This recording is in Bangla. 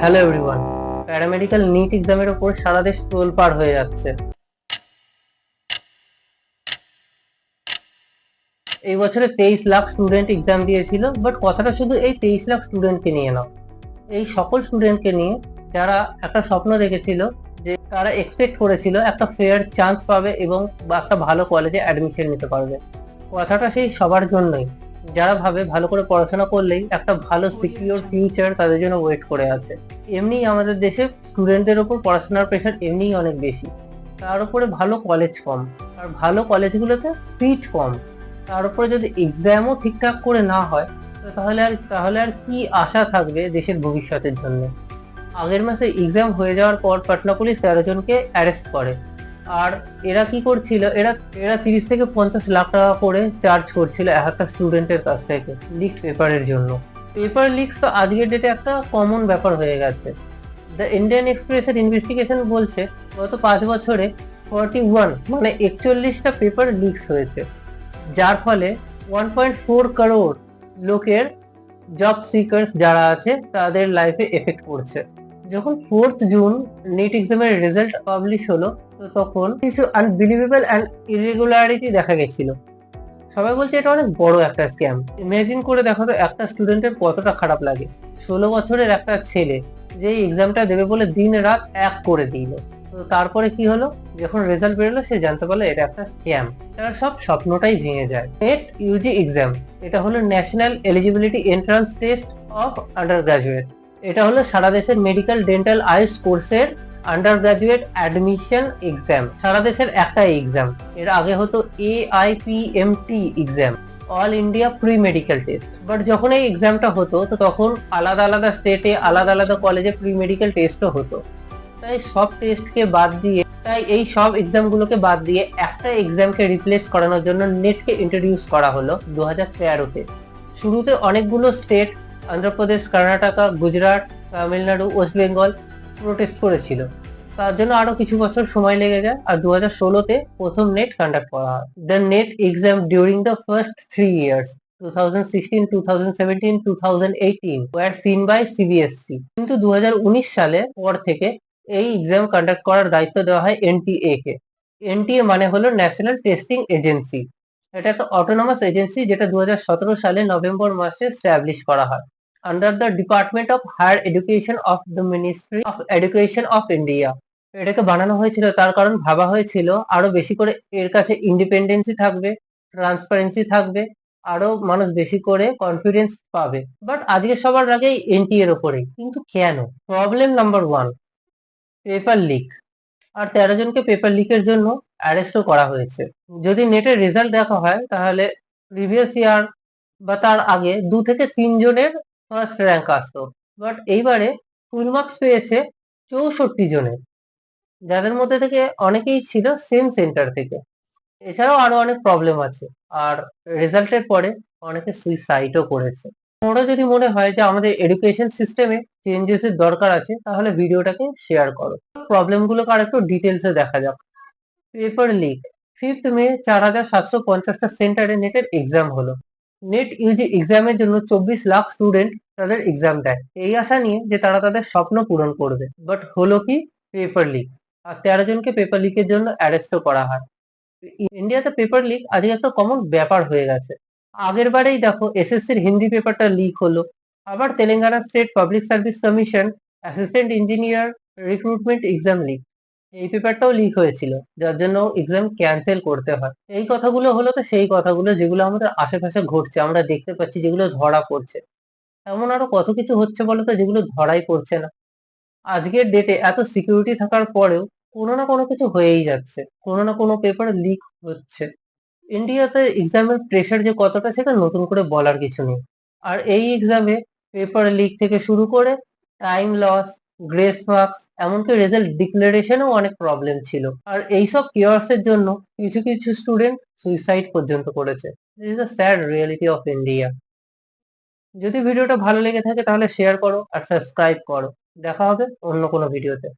Hello everyone. প্যারামেডিক্যাল নিট এক্সামের ওপর সারা দেশ তোলপাড় হয়ে যাচ্ছে। এই বছরে 23 লাখ স্টুডেন্ট এক্সাম দিয়েছিল, বাট কথাটা শুধু এই 23 লাখ স্টুডেন্টকে নিয়ে নাও, এই সকল স্টুডেন্টকে নিয়ে যারা একটা স্বপ্ন দেখেছিল, যে তারা এক্সপেক্ট করেছিল একটা ফেয়ার চান্স পাবে এবং একটা ভালো কলেজে অ্যাডমিশন নিতে পারবে। কথাটা সেই সবার জন্যই, যারা ভাবে ভালো করে পড়াশোনা করলেই একটা ভালো সিকিউর ফিউচার তাদের জন্য ওয়েট করে আছে। এমনিই আমাদের দেশে স্টুডেন্টদের ওপর পড়াশোনার প্রেশার এমনিই অনেক বেশি, তার উপরে ভালো কলেজ কম, আর ভালো কলেজগুলোতে সিট কম, তার উপরে যদি এক্সামও ঠিকঠাক করে না হয়, তো তাহলে আর কি আশা থাকবে দেশের ভবিষ্যতের জন্য। আগের মাসে এক্সাম হয়ে যাওয়ার পর পাটনা পুলিশ 13 জনকে অ্যারেস্ট করে। আর এরা কি করছিল, এরা এরা 30 থেকে 50 লাখ টাকা করে চার্জ করছিল এক একটা স্টুডেন্টের কাছ থেকে লিক পেপারের জন্য। পেপার লিকস তো আজকের ডেটে একটা কমন ব্যাপার হয়ে গেছে। দ্য ইন্ডিয়ান এক্সপ্রেসের ইনভেস্টিগেশন বলছে গত 5 বছরে 41 মানে 41টা পেপার লিকস হয়েছে, যার ফলে 1.4 করোড় লোকের জব সিকার্স যারা আছে তাদের লাইফে এফেক্ট পড়ছে। যখন 4th জুন নিট এক্সামের রেজাল্ট পাবলিশ হলো, তো তখন কিছু আনবিলিভেবল অ্যান্ড ইরেগুলারিটি দেখা গেছিল। সবাই বলছে এটা অনেক বড় একটা স্ক্যাম। ইমাজিন করে দেখো তো একটা স্টুডেন্টের কতটা খারাপ লাগে। 16 বছরের একটা ছেলে যে এক্সামটা দেবে বলে দিন রাত এক করে দিল, তো তারপরে কি হলো, যখন রেজাল্ট বেরোলো সে জানতে পারলো এটা একটা স্ক্যাম। তার সব স্বপ্নটাই ভেঙে যায়। নেট ইউজি এক্সাম, এটা হলো national eligibility entrance test of under graduate. এটা হলো সারা দেশের মেডিকেল ডেন্টাল আইস কোর্সের আন্ডার গ্রাজুয়েট অ্যাডমিশন এক্সাম। সারা দেশের একটা এক্সাম। এর আগে হতো AIPMT exam, all India pre medical test. But যখন এই এক্সামটা হতো, তো তখন আলাদা আলাদা স্টেটে আলাদা আলাদা কলেজে প্রি মেডিকেল টেস্টও হতো। তাই এই সব এক্সামগুলোকে বাদ দিয়ে একটা এক্সামকে রিপ্লেস করানোর জন্য নেটকে ইন্ট্রোডিউস করা হলো 2013-তে। শুরুতে অনেকগুলো state, Andhra Pradesh, Karnataka, Gujarat, Tamil Nadu, West Bengal protest করেছিল। তার জন্য আরো কিছু বছর সময় লেগে যায়, আর 2016-তে প্রথম নেট কন্ডাক্ট করা হয়। The net exam during the first 3 years 2016, 2017, 2018 were seen by CBSE, কিন্তু 2019 সালে পর থেকে এই এক্সাম কন্ডাক্ট করার দায়িত্ব দেওয়া হয় NTA কে। NTA মানে হলো ন্যাশনাল টেস্টিং এজেন্সি। এটা একটা অটোনমাস এজেন্সি, যেটা 2017 সালে নভেম্বর মাসে স্ট্যাবলিশ করা হয় under the department of higher education of the ministry of education of India. এটাকে বানানো হয়েছিল তার কারণ ভাবা হয়েছিল আরো বেশি করে এর কাছে ইন্ডিপেন্ডেন্সি থাকবে, ট্রান্সপারেন্সি থাকবে, আরো মানুষ বেশি করে কনফিডেন্স পাবে। বাট আজকে সবার আগে NTA এর ওপরেই, কিন্তু কেন? Problem number 1, paper leak. আর 13 জনকে পেপার লিকের জন্য অ্যারেস্টও করা হয়েছে। যদি নেটের রেজাল্ট দেখা হয়, তাহলে প্রিভিয়াস ইয়ার বা তার আগে 2 থেকে 3 জনের ফার্স্ট র্যাঙ্ক আসতো, বাট এইবারে ফুল মার্কস পেয়েছে 64 জনের, যাদের মধ্যে থেকে অনেকেই ছিল সেম সেন্টার থেকে। এছাড়াও আরো অনেক প্রবলেম আছে। আর রেজাল্টের পরে অনেকে সুইসাইডও করেছে। ওরা যদি মনে হয় যে আমাদের এডুকেশন সিস্টেমে চেঞ্জেস এর দরকার আছে, তাহলে ভিডিওটাকে শেয়ার করো। প্রবলেম গুলোকে আর একটু ডিটেলসে দেখা যাক। Paper leak. 5th মে 4750টা সেন্টারে নেটের এক্সাম হলো। নেট ইউজি এক্সামের জন্য 24 লাখ স্টুডেন্ট তাদের এক্সাম দেয় এই আশা নিয়ে যে তারা তাদের স্বপ্ন পূরণ করবে। বাট হলো কি? Paper leak. আর 13 জনকে পেপার লিকের জন্য অ্যারেস্টও করা হয়। ইন্ডিয়াতে পেপার লিক আজকে একটা কমন ব্যাপার হয়ে গেছে। আগের বারেই দেখো SSCর হিন্দি পেপারটা লিক হলো। আবার Telangana state public service commission assistant engineer recruitment exam leak, এই পেপারটাও লিক হয়েছিল, যার জন্য এক্সাম ক্যান্সেল করতে হয়। এই কথাগুলো হলো তো সেই কথাগুলো যেগুলো আমাদের আশেপাশে ঘটছে, আমরা দেখতে পাচ্ছি, যেগুলো ধরা পড়ছে। এমন আরো কত কিছু হচ্ছে বলতো যেগুলো ধরাই পড়ছে না। আজকের ডেটে এত সিকিউরিটি থাকার পরেও কোনো না কোনো কিছু হয়েই যাচ্ছে, কোনো না কোনো পেপার লিক হচ্ছে। ইন্ডিয়াতে এক্সামের প্রেশার যে কতটা, সেটা নতুন করে বলার কিছু নেই। আর এই এক্সামে পেপার লিক থেকে শুরু করে টাইম লস, গ্রেস মার্কস, এমনকি রেজাল্ট ডিক্লারেশনেও অনেক প্রবলেম ছিল। আর এইসব কিওয়ার্সের জন্য কিছু কিছু স্টুডেন্ট সুইসাইড পর্যন্ত করেছে। This is the sad reality of India. যদি ভিডিওটা ভালো লেগে থাকে তাহলে শেয়ার করো আর সাবস্ক্রাইব করো। দেখা হবে অন্য কোনো ভিডিওতে।